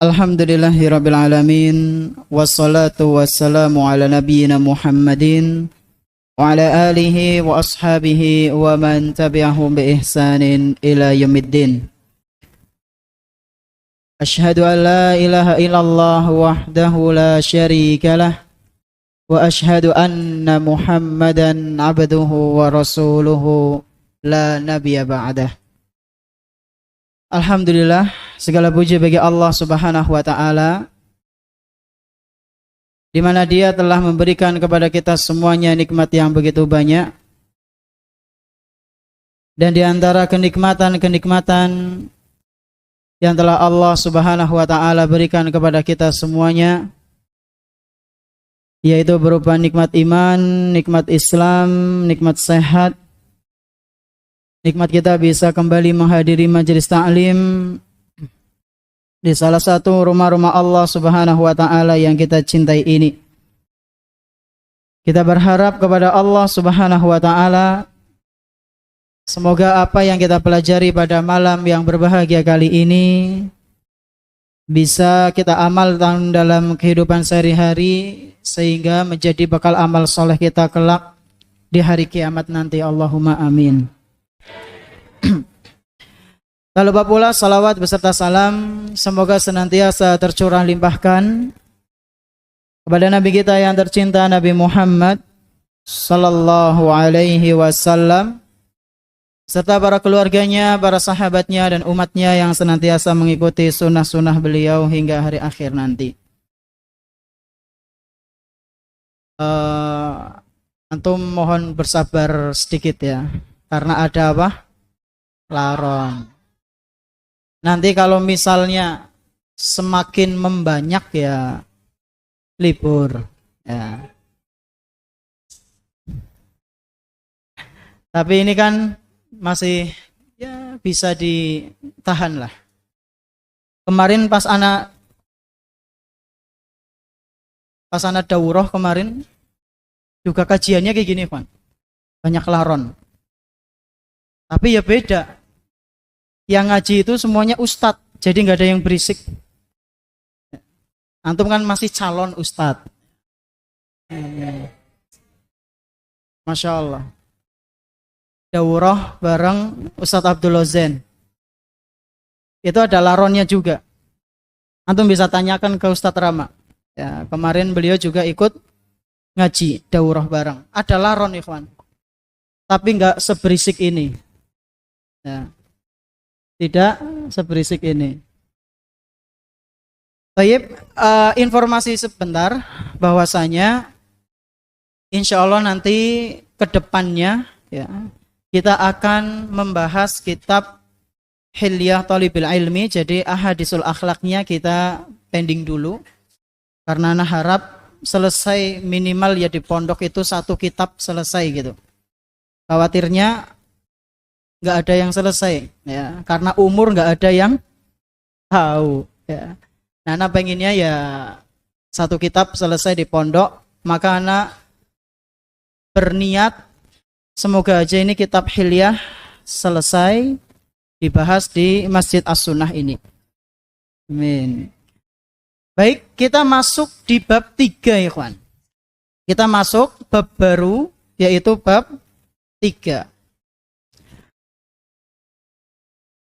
Alhamdulillahirabbil alamin wassalatu wassalamu ala nabiyyina Muhammadin wa ala alihi wa ashabihi wa man tabi'ahum bi ihsanin ila yaumiddin. Asyhadu an la ilaha illallah wahdahu la syarikalah wa asyhadu anna Muhammadan abduhu wa rasuluhu la nabiyya ba'dah. Alhamdulillah, segala puji bagi Allah Subhanahu wa taala, di mana Dia telah memberikan kepada kita semuanya nikmat yang begitu banyak. Dan di antara kenikmatan-kenikmatan yang telah Allah Subhanahu wa taala berikan kepada kita semuanya, yaitu berupa nikmat iman, nikmat Islam, nikmat sehat, nikmat kita bisa kembali menghadiri majelis ta'lim di salah satu rumah-rumah Allah Subhanahu wa taala yang kita cintai ini. Kita berharap kepada Allah Subhanahu wa taala, semoga apa yang kita pelajari pada malam yang berbahagia kali ini bisa kita amalkan dalam kehidupan sehari-hari sehingga menjadi bekal amal soleh kita kelak di hari kiamat nanti. Allahumma amin. Tak lupa pula salawat beserta salam semoga senantiasa tercurah limpahkan kepada Nabi kita yang tercinta, Nabi Muhammad sallallahu alaihi wasallam, serta para keluarganya, para sahabatnya dan umatnya yang senantiasa mengikuti sunnah-sunnah beliau hingga hari akhir nanti. Antum mohon bersabar sedikit ya, karena ada apa? Laron. Nanti kalau misalnya semakin membanyak ya libur ya. Tapi ini kan masih ya bisa ditahan lah. Kemarin pas anak daurah kemarin juga kajiannya kayak gini, Pak. Banyak laron. Tapi ya beda. Yang ngaji itu semuanya ustadz, jadi nggak ada yang berisik. Antum kan masih calon ustadz. Masya Allah. Daurah bareng Ustadz Abdul Ozen. Itu ada laronnya juga. Antum bisa tanyakan ke Ustadz Rama. Ya, kemarin beliau juga ikut ngaji daurah bareng. Ada laron, ikhwan. Tapi nggak seberisik ini. Ya. Tidak seberisik ini. Baik, informasi sebentar bahwasanya insya Allah nanti ke depannya ya, kita akan membahas kitab Hilyah Thalibil Ilmi. Jadi ahadisul akhlaknya kita pending dulu karena anak harap selesai minimal ya di pondok itu satu kitab selesai gitu. Khawatirnya nggak ada yang selesai ya, karena umur nggak ada yang tahu ya. Nah, anak pengennya ya satu kitab selesai di pondok, maka anak berniat semoga aja ini kitab Hilyah selesai dibahas di Masjid As-Sunnah ini. Amin. Baik, kita masuk di bab 3 ya kawan. Kita masuk bab baru yaitu bab 3.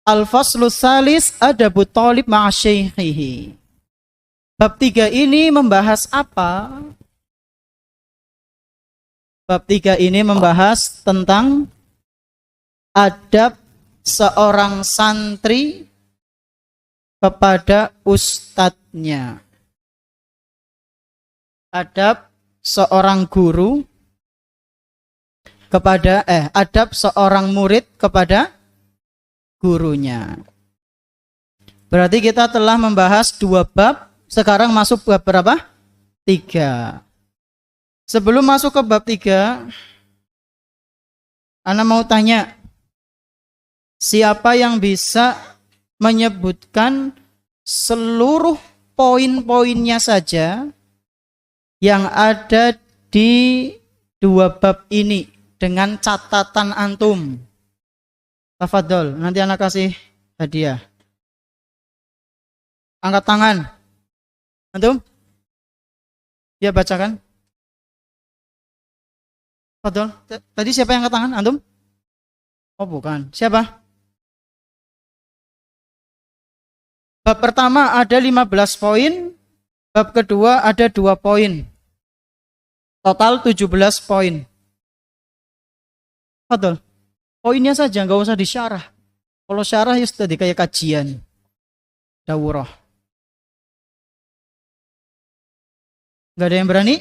Al-Faslu Salis Adabu Thalib ma'a Syaikhihi. Bab 3 ini membahas apa? Bab 3 ini membahas tentang adab seorang santri kepada ustadznya. Adab seorang guru kepada adab seorang murid kepada gurunya. Berarti kita telah membahas 2 bab, sekarang masuk bab berapa? 3. Sebelum masuk ke bab 3, ana mau tanya, siapa yang bisa menyebutkan seluruh poin-poinnya saja yang ada di 2 bab ini dengan catatan antum? Tafadhol, nanti anak kasih hadiah. Angkat tangan. Antum? Ya, bacakan. Betul. Tadi siapa yang angkat tangan? Antum? Oh, bukan. Siapa? Bab pertama ada 15 poin. Bab kedua ada 2 poin. Total 17 poin. Betul. Poinnya saja, nggak usah disyarah. Kalau syarah ya sudah kayak kajian. Dawurah. Nggak ada yang berani?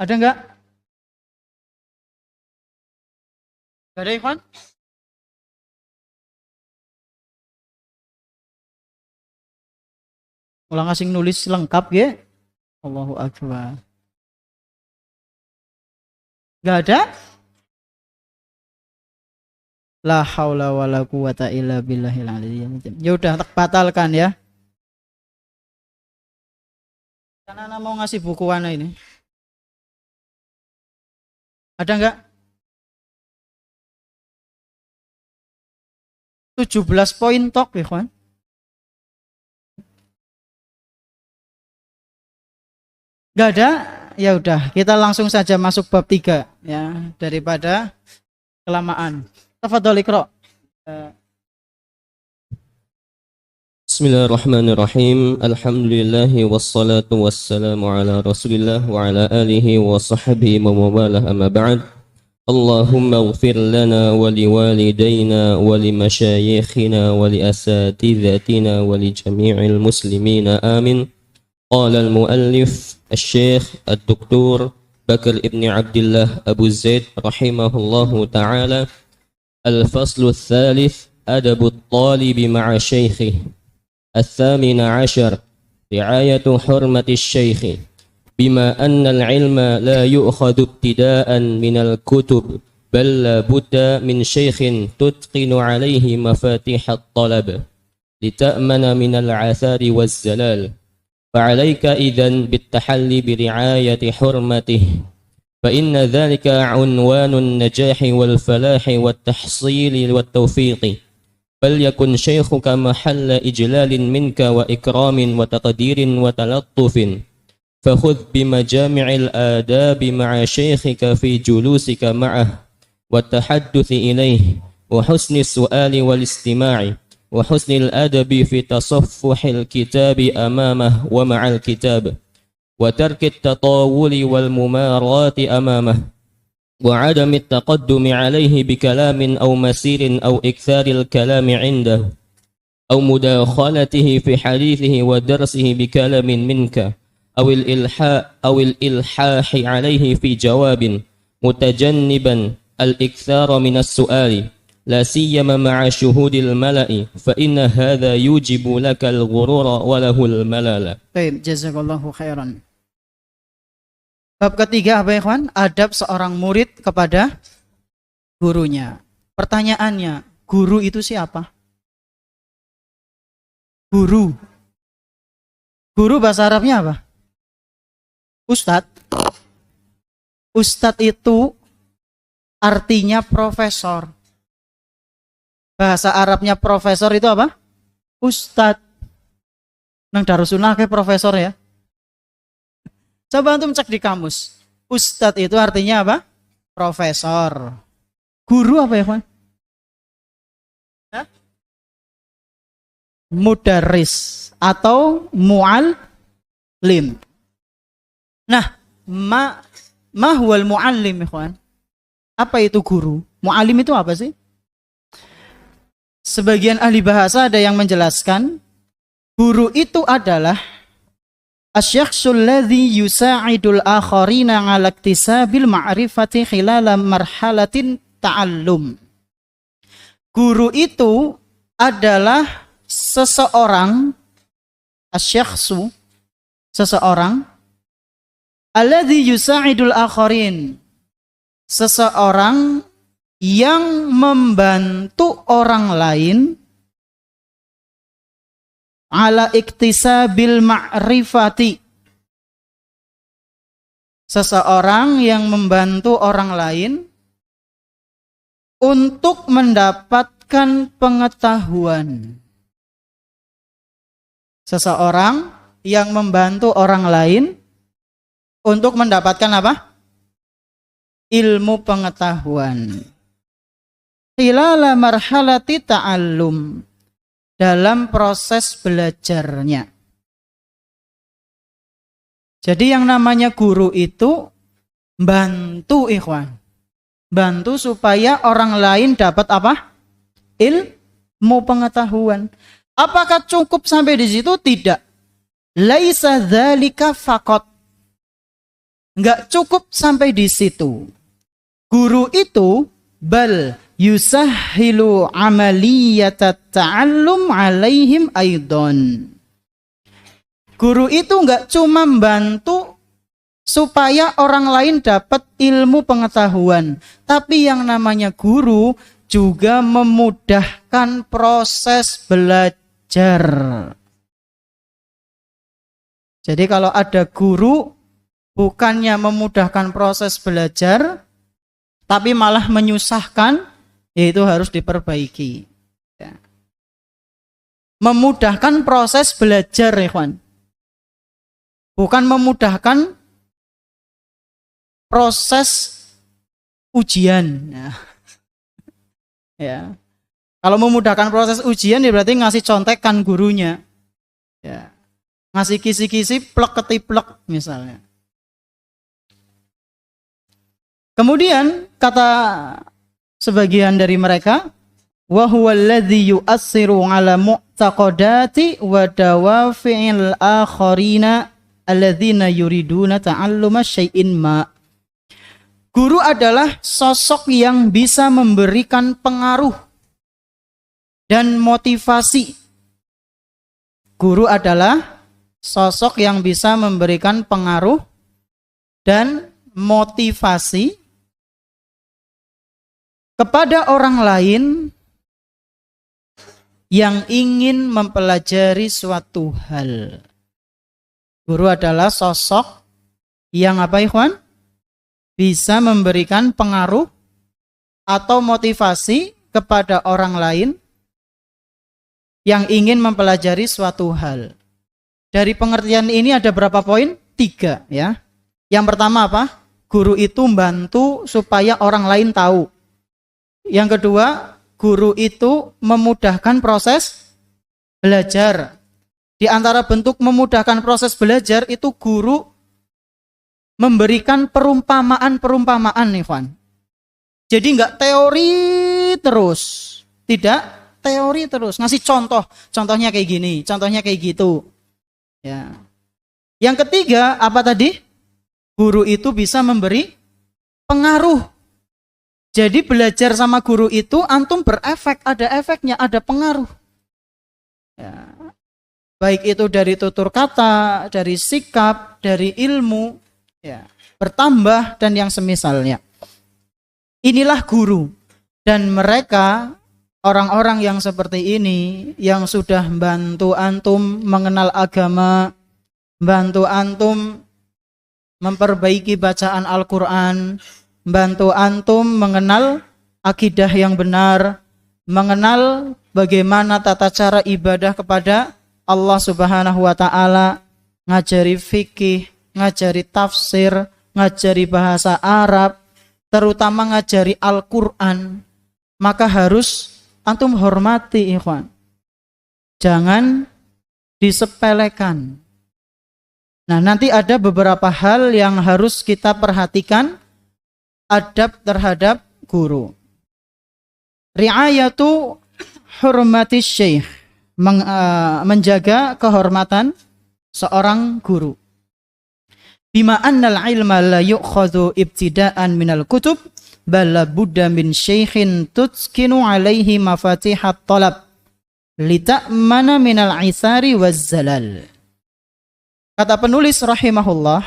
Ada nggak? Nggak ada, Ikhwan? Ulang asing nulis lengkap ya? Allahu Akbar. Nggak ada? La haula wala quwata illa billahil aliyyil azim. Ya udah, tak batalkan ya. Karena anak mau ngasih buku warna ini. Ada nggak? 17 poin tok, Ikhwan. Nggak ada? Ya udah, kita langsung saja masuk bab 3 ya, daripada kelamaan. Tafadhol Iqra. Bismillahirrahmanirrahim. Alhamdulillahi wassalatu wassalamu ala Rasulillah wa ala alihi wa sahbihi wa mawalah, amma ba'd. Allahumma ighfir lana wa liwalidayna wa limashayikhina wa liasatizatina wa li jami'il muslimina, amin. Qala al-muallif al-syekh al-doktor Bakr ibn Abdullah Abu Zaid rahimahullahu ta'ala. Al-faslu al-thalith, adabu al-talibi ma'a syaykhi. الثامن عشر، رعاية حرمة الشيخ، بما أن العلم لا يؤخذ ابتداء من الكتب، بل لا بد من شيخ تتقن عليه مفاتيح الطلب لتأمن من العثار والزلال، فعليك إذن بالتحلي برعاية حرمته، فإن ذلك عنوان النجاح والفلاح والتحصيل والتوفيق، بل يكن شيخك محل إجلال منك وإكرام وتقدير وتلطف، فخذ بمجامع الآداب مع شيخك في جلوسك معه والتحدث إليه، وحسن السؤال والاستماع، وحسن الأدب في تصفح الكتاب أمامه ومع الكتاب، وترك التطاول والممارات أمامه، وعدم التقدم عليه بكلام أو مسير أو إكثار الكلام عنده، أو مداخلته في حديثه ودرسه بكلام منك، أو الإلحاح عليه في جواب، متجنبا الإكثار من السؤال، لا سيما مع شهود الملأ، فإن هذا يوجب لك الغرور وله الملل. Baik, jazakallahu khairan. Bab ketiga apa ya, Ikhwan? Adab seorang murid kepada gurunya. Pertanyaannya, guru itu siapa? Guru. Guru bahasa Arabnya apa? Ustadz. Ustadz itu artinya profesor. Bahasa Arabnya profesor itu apa? Ustadz. Nang Darussunnah kayak profesor ya. Coba antum cek di kamus. Ustadz itu artinya apa? Profesor. Guru apa ya, Pak? Mudarris atau muallim. Nah, ma huwal muallim, ikhwan? Apa itu guru? Muallim itu apa sih? Sebagian ahli bahasa ada yang menjelaskan, guru itu adalah asyakhsul ladzi yusa'idul akharina 'ala iktisabil ma'rifati khilala marhalatin ta'allum. Guru itu adalah seseorang, asyakhsu, seseorang, alladzi yusa'idul akharin, seseorang yang membantu orang lain ala iktisabil ma'rifati, seseorang yang membantu orang lain untuk mendapatkan pengetahuan. Seseorang yang membantu orang lain untuk mendapatkan apa? Ilmu pengetahuan. Khilala marhalati ta'allum, dalam proses belajarnya. Jadi yang namanya guru itu bantu ikhwan. Bantu supaya orang lain dapat apa? Ilmu pengetahuan. Apakah cukup sampai di situ? Tidak. Laisa dzalika faqat. Enggak cukup sampai di situ. Guru itu bal yusahhilu amaliyata ta'allum alaihim aidan. Guru itu enggak cuma membantu supaya orang lain dapat ilmu pengetahuan, tapi yang namanya guru juga memudahkan proses belajar. Jadi kalau ada guru bukannya memudahkan proses belajar, tapi malah menyusahkan, yaitu harus diperbaiki. Ya. Memudahkan proses belajar, ikhwan. Bukan memudahkan proses ujian. Ya. Kalau memudahkan proses ujian ya berarti ngasih contekan gurunya. Ya. Ngasih kisi-kisi plek ketiplek misalnya. Kemudian kata sebagian dari mereka, wa huwa alladhi yu'assiru 'ala mu'taqadati wa dawafi'il akharina alladzina yuriduna ta'alluma syai'in ma. Guru adalah sosok yang bisa memberikan pengaruh dan motivasi. Guru adalah sosok yang bisa memberikan pengaruh dan motivasi kepada orang lain yang ingin mempelajari suatu hal. Guru adalah sosok yang apa, ikhwan? Bisa memberikan pengaruh atau motivasi kepada orang lain yang ingin mempelajari suatu hal. Dari pengertian ini ada berapa poin? 3 ya. Yang pertama apa? Guru itu membantu supaya orang lain tahu. Yang kedua, guru itu memudahkan proses belajar. Di antara bentuk memudahkan proses belajar itu guru memberikan perumpamaan-perumpamaan nih, Van. Jadi enggak teori terus. Tidak teori terus. Ngasih contoh. Contohnya kayak gini, contohnya kayak gitu. Ya. Yang ketiga, apa tadi? Guru itu bisa memberi pengaruh. Jadi belajar sama guru itu antum berefek, ada efeknya, ada pengaruh. Ya. Baik itu dari tutur kata, dari sikap, dari ilmu, ya, bertambah dan yang semisalnya. Inilah guru. Dan mereka, orang-orang yang seperti ini, yang sudah membantu antum mengenal agama, membantu antum memperbaiki bacaan Al-Quran, membantu antum mengenal akidah yang benar, mengenal bagaimana tata cara ibadah kepada Allah Subhanahu wa ta'ala, ngajari fikih, ngajari tafsir, ngajari bahasa Arab, terutama ngajari Al-Quran, maka harus antum hormati, ikhwan. Jangan disepelekan. Nah, nanti ada beberapa hal yang harus kita perhatikan, adab terhadap guru. Ri'ayatu hurmati syekh, menjaga kehormatan seorang guru. Bima annal ilma la yu'khadhu ibtida'an minal kutub bal budda min syaikhin tutskinu alaihi mafatihat talab lita'mana minal isari waz zalal. Kata penulis rahimahullah,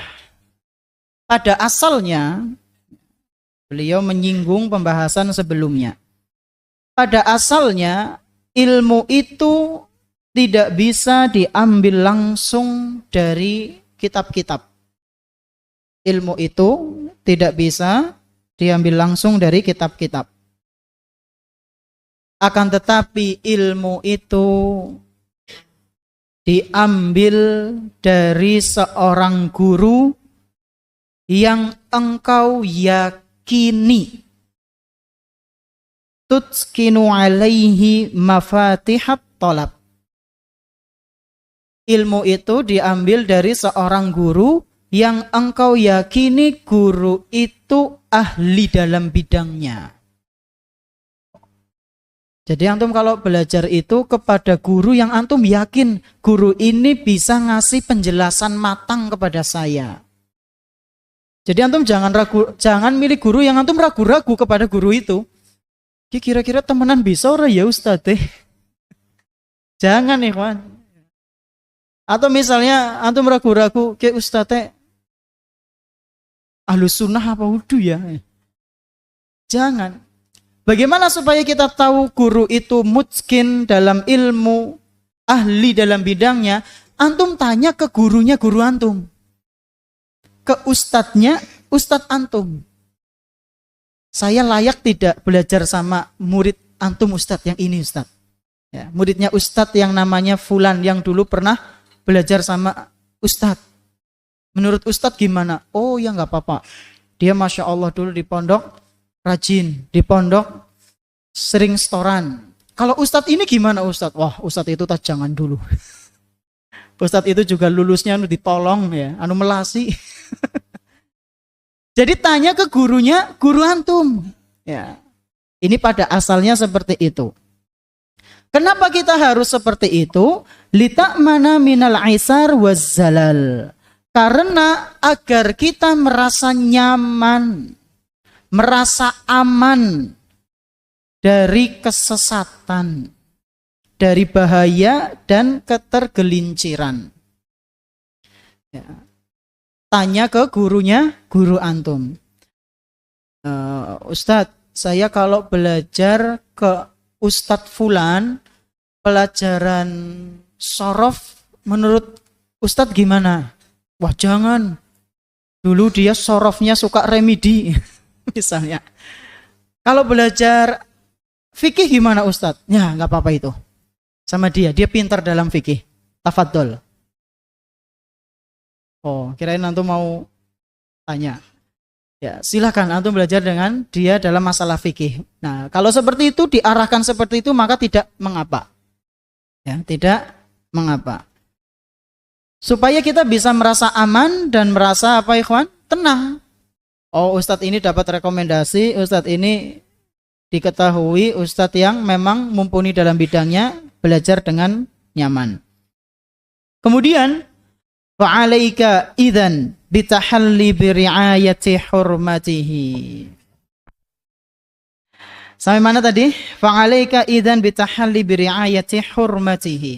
pada asalnya beliau menyinggung pembahasan sebelumnya. Pada asalnya ilmu itu tidak bisa diambil langsung dari kitab-kitab. Ilmu itu tidak bisa diambil langsung dari kitab-kitab. Akan tetapi ilmu itu diambil dari seorang guru yang engkau yakini, tutskinu alaihi mafatihat talab. Ilmu itu diambil dari seorang guru yang engkau yakini guru itu ahli dalam bidangnya. Jadi antum kalau belajar itu kepada guru yang antum yakin guru ini bisa ngasih penjelasan matang kepada saya. Jadi antum jangan milih guru yang antum ragu-ragu kepada guru itu. Kira-kira temenan bisa ora ya Ustadz? Jangan ikhwan. Atau misalnya antum ragu-ragu ke Ustadz ahlus sunnah apa wudu ya? Jangan. Bagaimana supaya kita tahu guru itu mutskin dalam ilmu, ahli dalam bidangnya? Antum tanya ke gurunya guru antum, ke ustadznya ustadz antum. Saya layak tidak belajar sama murid antum ustadz yang ini ustadz? Ya, muridnya ustadz yang namanya Fulan yang dulu pernah belajar sama ustadz. Menurut ustadz gimana? Oh ya nggak apa-apa. Dia masya Allah dulu di pondok rajin, di pondok sering setoran. Kalau ustadz ini gimana ustadz? Wah ustadz itu tak jangan dulu. Ustadz itu juga lulusnya ditolong ya, melasi. Jadi tanya ke gurunya, guru antum. Ya, ini pada asalnya seperti itu. Kenapa kita harus seperti itu? Lita'mana minal aisar wazzalal. Karena agar kita merasa nyaman, merasa aman dari kesesatan, dari bahaya dan ketergelinciran. Ya. Tanya ke gurunya, guru antum. Ustadz, saya kalau belajar ke Ustadz Fulan, pelajaran sorof menurut Ustadz gimana? Wah jangan, dulu dia sorofnya suka remedi, misalnya. Kalau belajar fikih gimana Ustadz? Ya nggak apa-apa itu. Sama dia pintar dalam fikih. Tafadhol. Oh, kirain antum mau tanya. Ya, silakan antum belajar dengan dia dalam masalah fikih. Nah, kalau seperti itu diarahkan seperti itu maka tidak mengapa. Ya, tidak mengapa. Supaya kita bisa merasa aman dan merasa apa ikhwan? Tenang. Oh, Ustadz ini dapat rekomendasi, Ustadz ini diketahui Ustadz yang memang mumpuni dalam bidangnya, belajar dengan nyaman. Kemudian fa'alaika idzan bitahalli biri'ayati hurmatihi. Sampai mana tadi? Fa'alaika idzan bitahalli biri'ayati hurmatihi.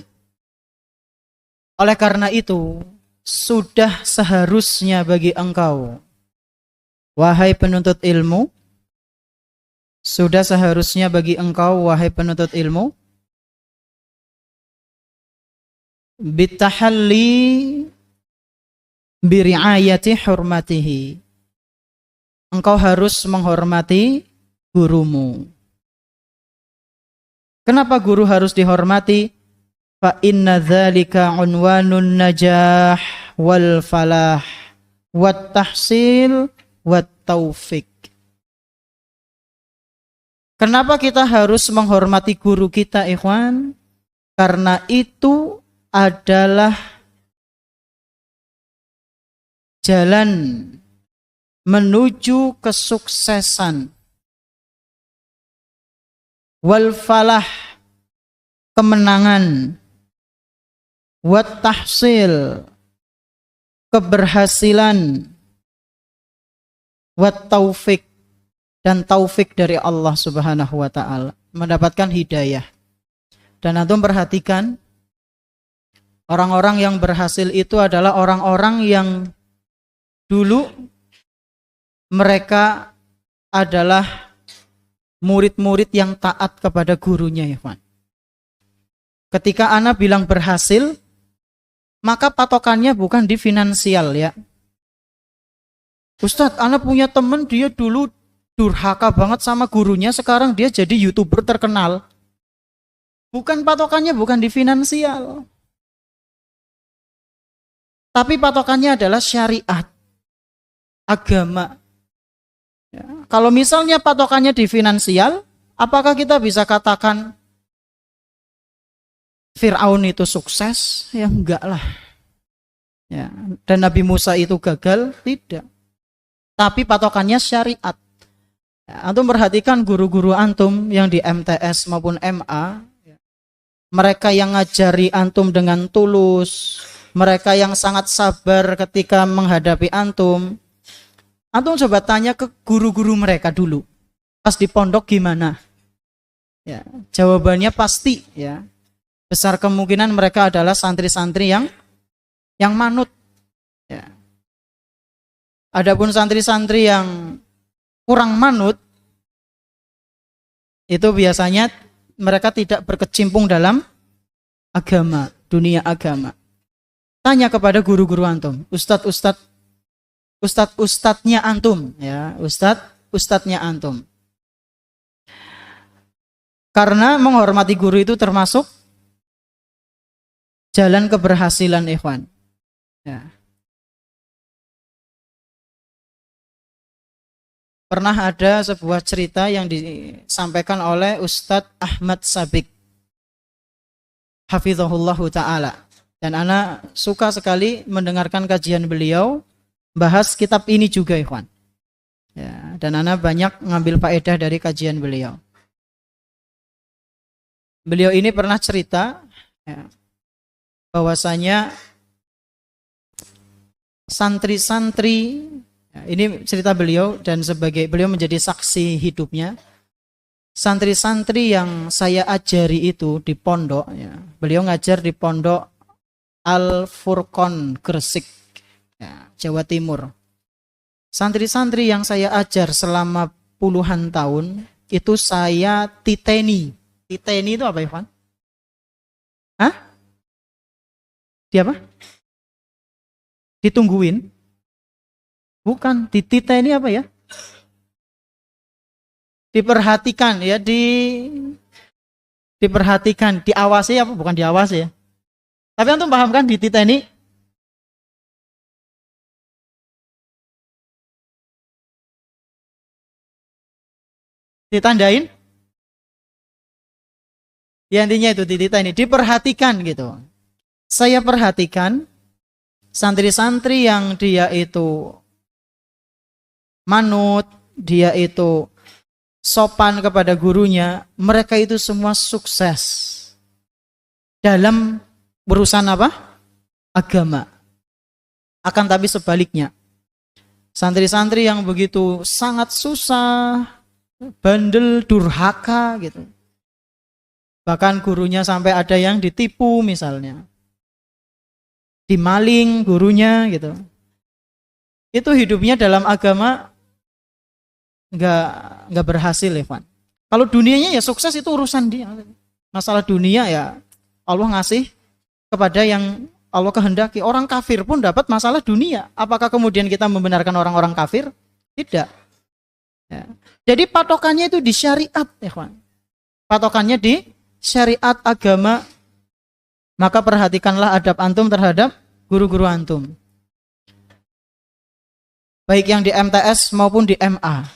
Oleh karena itu, sudah seharusnya bagi engkau, wahai penuntut ilmu, sudah seharusnya bagi engkau, wahai penuntut ilmu, bitahalli biri'ayati hurmatihi. Engkau harus menghormati gurumu. Kenapa guru harus dihormati? Fa inna dzalika unwanun najah wal falah wat tahsil wat taufik. Kenapa kita harus menghormati guru kita, ikhwan? Karena itu adalah jalan menuju kesuksesan, wal falah, kemenangan, wat tahsil, keberhasilan, wat taufik, dan taufik dari Allah Subhanahu wa ta'ala, mendapatkan hidayah. Dan antum perhatikan, orang-orang yang berhasil itu adalah orang-orang yang dulu mereka adalah murid-murid yang taat kepada gurunya, ya Pak. Ketika ana bilang berhasil, maka patokannya bukan di finansial ya. Ustadz, ana punya teman dia dulu durhaka banget sama gurunya, sekarang dia jadi YouTuber terkenal. Bukan patokannya bukan di finansial. Tapi patokannya adalah syariat, agama. Ya. Kalau misalnya patokannya di finansial, apakah kita bisa katakan Fir'aun itu sukses? Ya enggak lah. Ya. Dan Nabi Musa itu gagal? Tidak. Tapi patokannya syariat. Ya, antum perhatikan guru-guru antum yang di MTS maupun MA, mereka yang ngajari antum dengan tulus, mereka yang sangat sabar ketika menghadapi antum. Antum coba tanya ke guru-guru mereka dulu. Pas di pondok gimana? Ya, jawabannya pasti ya. Besar kemungkinan mereka adalah santri-santri yang manut. Ya. Adapun santri-santri yang kurang manut, itu biasanya mereka tidak berkecimpung dalam agama, dunia agama. Tanya kepada guru-guru antum, ustadz-ustadznya antum, ya, ustadznya antum. Karena menghormati guru itu termasuk jalan keberhasilan, ikhwan. Ya. Pernah ada sebuah cerita yang disampaikan oleh Ustadz Ahmad Sabik, hafizahullahu ta'ala. Dan ana suka sekali mendengarkan kajian beliau, bahas kitab ini juga, ikhwan. Ya, dan ana banyak ngambil faedah dari kajian beliau. Beliau ini pernah cerita ya, bahwasanya santri-santri, ini cerita beliau dan sebagai beliau menjadi saksi hidupnya. Santri-santri yang saya ajari itu di pondok, ya, beliau ngajar di pondok Al-Furqon Gresik, ya, Jawa Timur. Santri-santri yang saya ajar selama puluhan tahun itu saya titeni. Titeni itu apa, Ivan? Hah? Di apa? Ditungguin? Bukan, dititeni apa ya? Diperhatikan ya, diperhatikan, diawasi apa? Bukan diawasi ya. Tapi antum paham kan dititeni? Ditandain? Ya intinya itu dititeni, diperhatikan gitu. Saya perhatikan santri-santri yang dia itu manut, dia itu sopan kepada gurunya, mereka itu semua sukses dalam urusan apa? Agama. Akan tapi sebaliknya, santri-santri yang begitu sangat susah, bandel, durhaka gitu. Bahkan gurunya sampai ada yang ditipu misalnya. Dimaling gurunya gitu. Itu hidupnya dalam agama nggak berhasil, Evan. Kalau dunianya ya sukses itu urusan dia. Masalah dunia ya Allah ngasih kepada yang Allah kehendaki. Orang kafir pun dapat masalah dunia. Apakah kemudian kita membenarkan orang-orang kafir? Tidak. Ya. Jadi patokannya itu di syariat, Evan. Patokannya di syariat agama. Maka perhatikanlah adab antum terhadap guru-guru antum. Baik yang di MTS maupun di MA.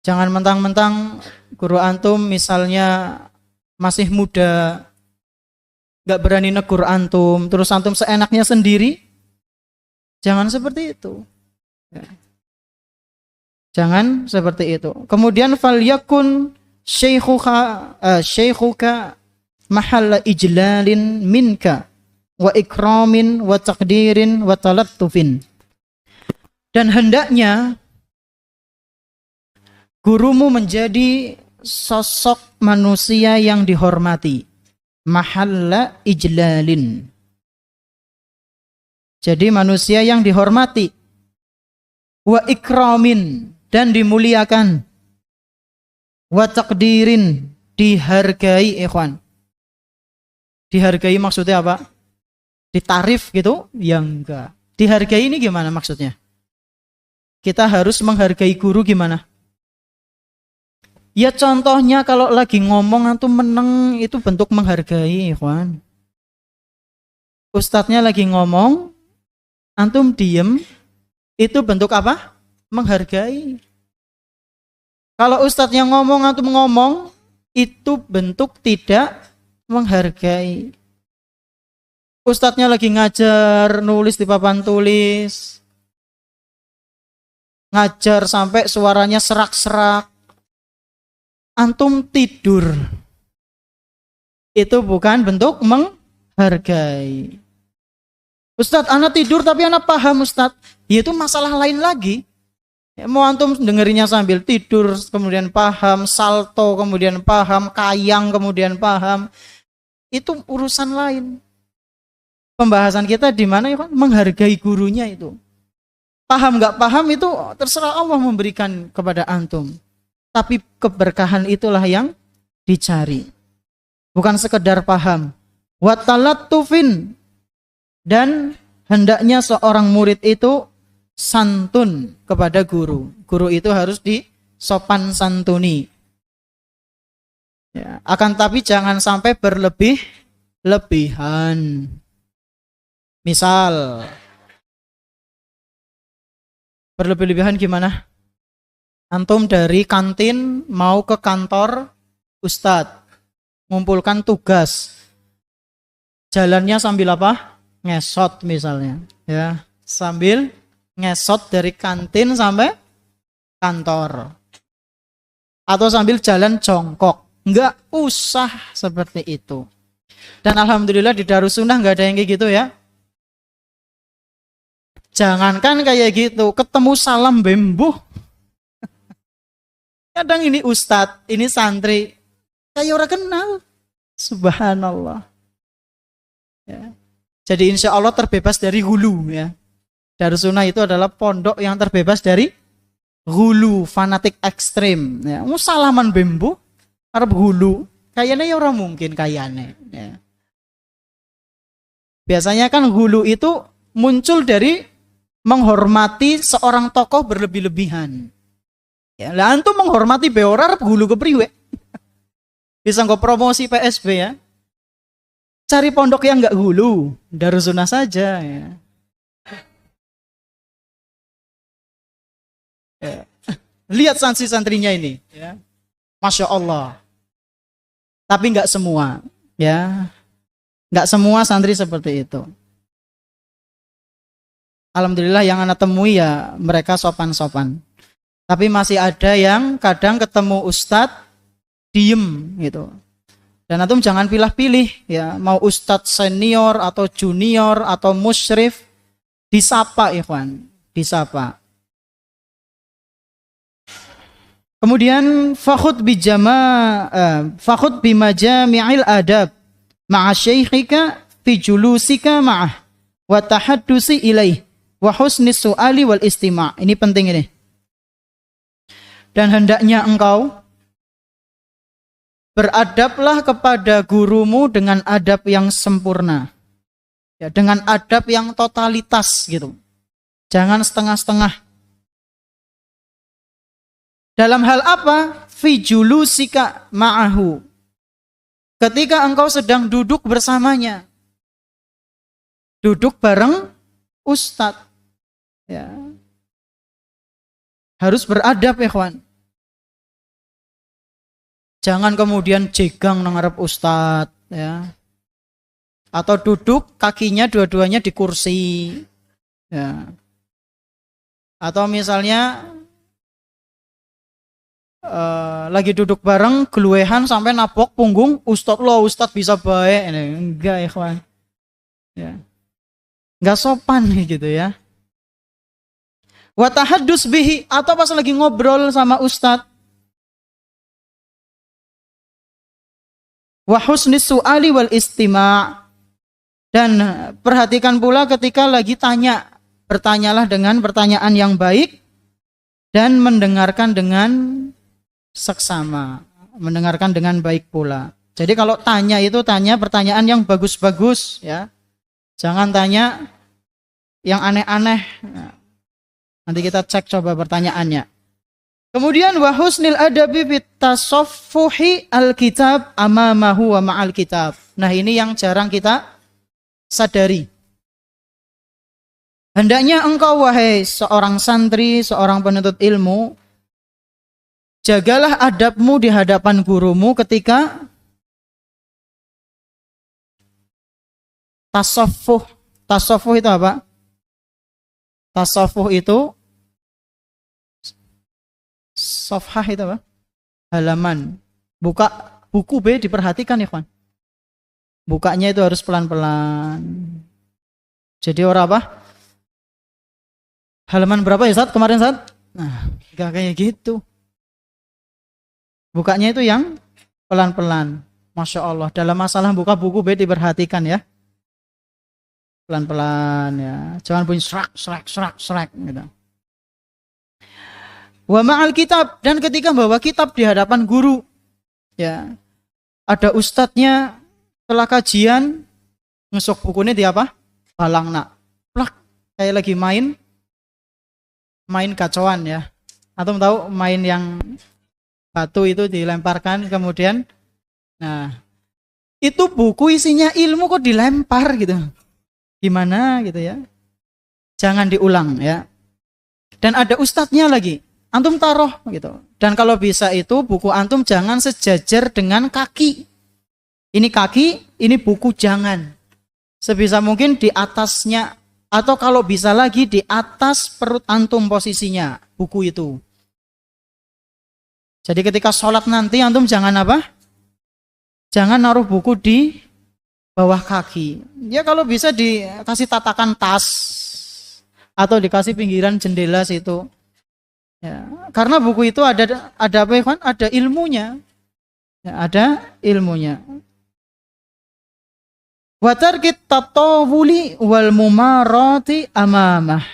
Jangan mentang-mentang guru antum misalnya masih muda, gak berani negur antum, terus antum seenaknya sendiri. Jangan seperti itu. Ya. Jangan seperti itu. Kemudian falyakun syaikhuka mahalla ijlalin minka wa ikramin wa taqdirin wa talattufin. Dan hendaknya gurumu menjadi sosok manusia yang dihormati. Mahalla ijlalin. Jadi manusia yang dihormati. Wa ikramin, dan dimuliakan. Wa taqdirin, dihargai, ikhwan. Dihargai maksudnya apa? Ditarif gitu? Ya enggak. Dihargai ini gimana maksudnya? Kita harus menghargai guru gimana? Ya contohnya kalau lagi ngomong antum meneng itu bentuk menghargai, ikhwan. Ustadznya lagi ngomong, antum diem, itu bentuk apa? Menghargai. Kalau ustadznya ngomong, antum ngomong, itu bentuk tidak menghargai. Ustadznya lagi ngajar, nulis di papan tulis, ngajar sampai suaranya serak-serak, antum tidur, itu bukan bentuk menghargai. Ustadz, anak tidur tapi anak paham Ustadz. Ya itu masalah lain lagi. Ya, mau antum dengerinnya sambil tidur, kemudian paham, salto, kemudian paham, kayang, kemudian paham. Itu urusan lain. Pembahasan kita di mana ya kan? Menghargai gurunya itu. Paham nggak paham itu terserah Allah memberikan kepada antum. Tapi keberkahan itulah yang dicari. Bukan sekedar paham. Watalattufin. Dan hendaknya seorang murid itu santun kepada guru. Guru itu harus disopan santuni. Ya, akan tapi jangan sampai berlebih-lebihan. Misal, berlebih-lebihan gimana? Antum dari kantin mau ke kantor Ustadz, ngumpulkan tugas. Jalannya sambil apa? Ngesot misalnya, ya, sambil ngesot dari kantin sampai kantor, atau sambil jalan jongkok. Enggak usah seperti itu. Dan alhamdulillah di Darussunnah enggak ada yang kayak gitu ya. Jangankan kayak gitu, ketemu salam bembuh. Kadang ini ustadz, ini santri, kayak orang kenal. Subhanallah. Ya. Jadi insya Allah terbebas dari hulu ya. Darussunnah itu adalah pondok yang terbebas dari hulu, fanatik ekstrim. Ya. Salaman bembu, Arab hulu, kayaknya ya orang mungkin kayaknya. Ya. Biasanya kan hulu itu muncul dari menghormati seorang tokoh berlebih-lebihan. Ya, lah antum menghormati beora Arab hulu kepriwe. Bisa nggak promosi PSB ya? Cari pondok yang nggak hulu, Darussunnah saja ya. Ya. Lihat santri-santrinya ini ya. Masya Allah. Tapi nggak semua ya. Nggak semua santri seperti itu. Alhamdulillah yang anak temui ya mereka sopan-sopan. Tapi masih ada yang kadang ketemu ustadz diem gitu. Dan antum jangan pilih-pilih ya, mau ustadz senior atau junior atau musyrif, disapa ikhwan, disapa. Kemudian fakhud bimajami'il adab ma'a syekhika fi julusika ma'ah wa tahaddusi ilaih wa husnis su'ali wal istima'. Ini penting ini. Dan hendaknya engkau beradablah kepada gurumu dengan adab yang sempurna. Ya, dengan adab yang totalitas gitu. Jangan setengah-setengah. Dalam hal apa? Fi julusika ma'ahu. Ketika engkau sedang duduk bersamanya. Duduk bareng ustadz. Ya. Harus beradab ya kawan. Jangan kemudian jegang ngarep ustadz ya. Atau duduk kakinya dua-duanya di kursi. Ya. Atau misalnya lagi duduk bareng geluehan sampai napok punggung ustadz lo, ustadz bisa baik. Enggak ya kawan. Ya. Enggak sopan gitu ya. Wa tahaddus bihi, atau pas lagi ngobrol sama ustadz. Wa husnis su'ali wal istima'. Dan perhatikan pula ketika lagi tanya, bertanyalah dengan pertanyaan yang baik dan mendengarkan dengan seksama, mendengarkan dengan baik pula. Jadi kalau tanya itu tanya pertanyaan yang bagus-bagus ya. Jangan tanya yang aneh-aneh. Nanti kita cek coba pertanyaannya. Kemudian wa husnil adabi fit tasaffuhi alkitab amamahu wa ma'al kitab. Nah, ini yang jarang kita sadari. Hendaknya engkau wahai seorang santri, seorang penuntut ilmu, jagalah adabmu di hadapan gurumu ketika tasaffuh. Tasaffuh itu apa? Tasaffuh itu safhah itu apa? Halaman. Buka buku B, diperhatikan ya, kawan. Bukanya itu harus pelan-pelan. Jadi orang apa? Halaman berapa ya, Ustaz? Kemarin, Ustaz? Nah, gak kayak gitu. Bukanya itu yang pelan-pelan. Masya Allah. Dalam masalah buka buku B diperhatikan ya. Pelan-pelan ya. Jangan bunyi serak gitu. Wa ma'al kitab, dan ketika bawa kitab di hadapan guru. Ya. Ada ustadznya setelah kajian ngesok bukunya di apa? Balang nak. Plak, kayak lagi main kacauan ya. Atau tahu main yang batu itu dilemparkan kemudian, nah itu buku isinya ilmu kok dilempar gitu, gimana gitu ya. Jangan diulang ya. Dan ada ustadznya lagi, antum taruh gitu. Dan kalau bisa itu buku antum jangan sejajar dengan kaki. Ini kaki, ini buku jangan. Sebisa mungkin di atasnya, atau kalau bisa lagi di atas perut antum posisinya buku itu. Jadi ketika sholat nanti antum jangan apa? Jangan naruh buku di bawah kaki. Ya kalau bisa dikasih tatakan tas atau dikasih pinggiran jendela situ. Ya, karena buku itu ada apa ya kan? Ada ilmunya. Ya, ada ilmunya. Wa tarkit tatawuli wal mumarati amamah.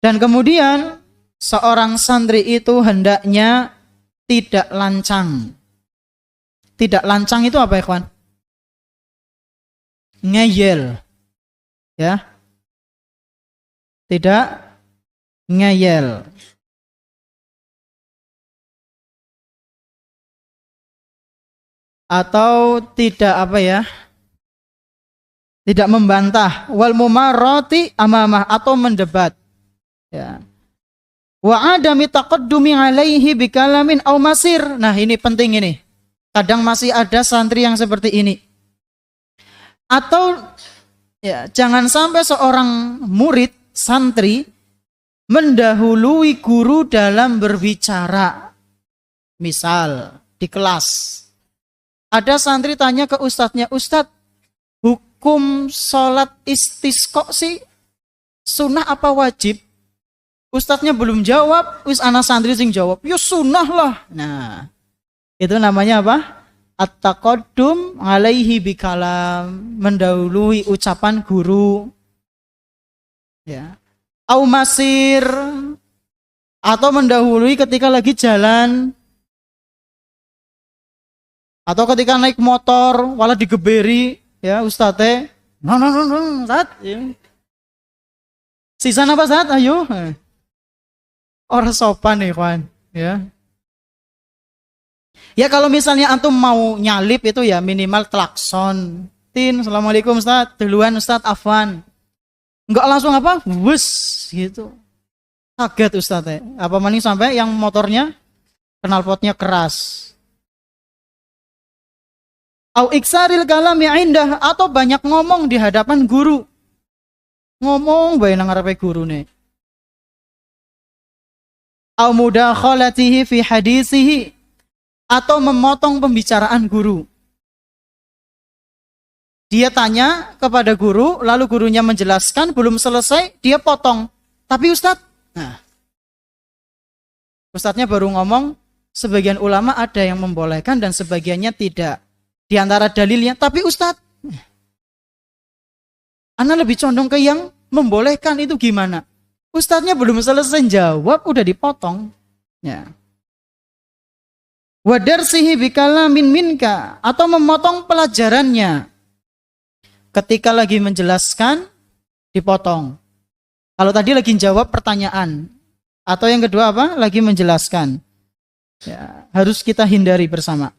Dan kemudian seorang santri itu hendaknya tidak lancang. Tidak lancang itu apa ya kawan? Ngeyel. Ya. Tidak ngeyel. Atau tidak apa ya? Tidak membantah, wal mumarrati amamah, atau mendebat. Ya. Wa adami taqaddumi alaihi bikalamin aw masir. Nah, ini penting ini. Kadang masih ada santri yang seperti ini. Atau ya, jangan sampai seorang murid santri mendahului guru dalam berbicara. Misal di kelas ada santri tanya ke ustadznya, "Ustadz, hukum sholat istisqa sih sunnah apa wajib?" Ustadznya belum jawab, wis anak santri sing jawab, "Ya sunnah lah." Nah, itu namanya apa? At-taqaddum alaihi bikalam, mendahului ucapan guru. Ya. Au masir, atau mendahului ketika lagi jalan. Atau ketika naik motor, walau digeberi, ya ustadz, no, Ustaz. Ya. Sisa apa Ustaz? Ayo. Orang sopan nih kawan, ya. Ya kalau misalnya antum mau nyalip itu ya minimal klakson. Tin, assalamualaikum Ustaz, duluan Ustaz, afwan. Enggak langsung apa? Wus, gitu. Kaget Ustaz. Apa maning sampai yang motornya knalpotnya keras. Au iksaril kalami indah, atau banyak ngomong di hadapan guru. Ngomong bae nang ngarepe gurune. Au mudakhalatihi fi hadisihi, atau memotong pembicaraan guru. Dia tanya kepada guru, lalu gurunya menjelaskan, belum selesai, dia potong. Tapi Ustadz, nah, Ustadznya baru ngomong, sebagian ulama ada yang membolehkan dan sebagiannya tidak. Di antara dalilnya, tapi Ustadz, ana lebih condong ke yang membolehkan, itu gimana? Ustadznya belum selesai jawab, udah dipotong. Ya. Wadarsihi bikalamin minka, atau memotong pelajarannya. Ketika lagi menjelaskan, dipotong. Kalau tadi lagi jawab pertanyaan, Atau yang kedua apa? Lagi menjelaskan. Ya, harus kita hindari bersama.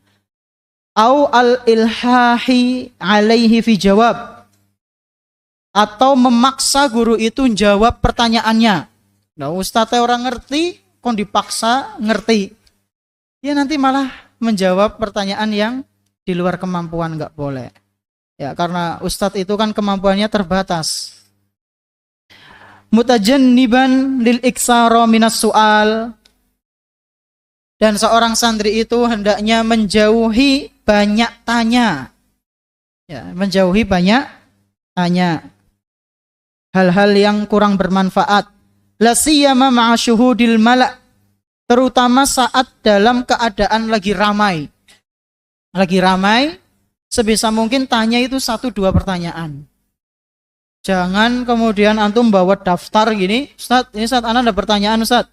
Au al-ilhahi alaihi fi jawab. Atau memaksa guru itu jawab pertanyaannya. Nah, ustadznya orang ngerti, kon dipaksa ngerti. Ya nanti malah menjawab pertanyaan yang di luar kemampuan, nggak boleh. Ya, karena ustadz itu kan kemampuannya terbatas. Mutajanniban lil iksara minas su'al. Dan seorang santri itu hendaknya menjauhi banyak tanya. Ya, menjauhi banyak tanya. Hal-hal yang kurang bermanfaat. La siyama ma'a syuhudil mala'. Terutama saat dalam keadaan lagi ramai. Lagi ramai, sebisa mungkin tanya itu 1-2 pertanyaan. Jangan kemudian antum bawa daftar gini, Ustaz, ini Ustaz, ana ada pertanyaan Ustaz.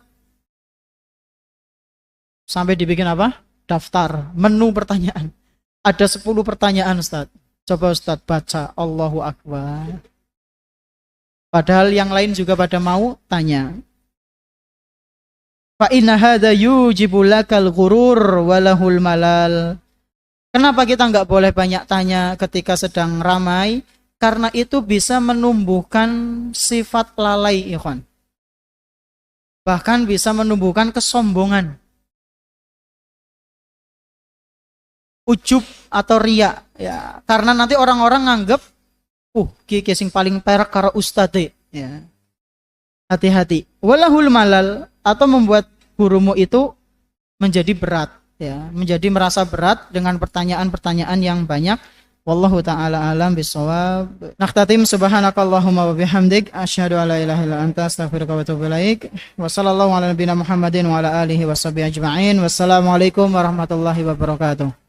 Sampai dibikin apa? Daftar, menu pertanyaan. Ada 10 pertanyaan Ustaz. Coba Ustaz baca, Allahu Akbar. Padahal yang lain juga pada mau tanya. Fa inna hadza yujibu lakal ghurur walahul malal. Kenapa kita nggak boleh banyak tanya ketika sedang ramai? Karena itu bisa menumbuhkan sifat lalai, ikhwan. Bahkan bisa menumbuhkan kesombongan. Ujub atau riya, ya. Karena nanti orang-orang nganggep, ki sing paling perak karo ustadz, ya. Hati-hati. Walahul malal, atau membuat gurumu itu menjadi berat, ya, menjadi merasa berat dengan pertanyaan-pertanyaan yang banyak. Wallahu ta'ala alam bisawab. Nakhtatim subhanakallahumma wa bihamdik asyhadu an la ilaha illa anta astaghfiruka wa atubu ilaik. Wa sallallahu ala nabiyyina Muhammadin wa ala alihi washabihi ajma'in. Wassalamualaikum warahmatullahi wabarakatuh.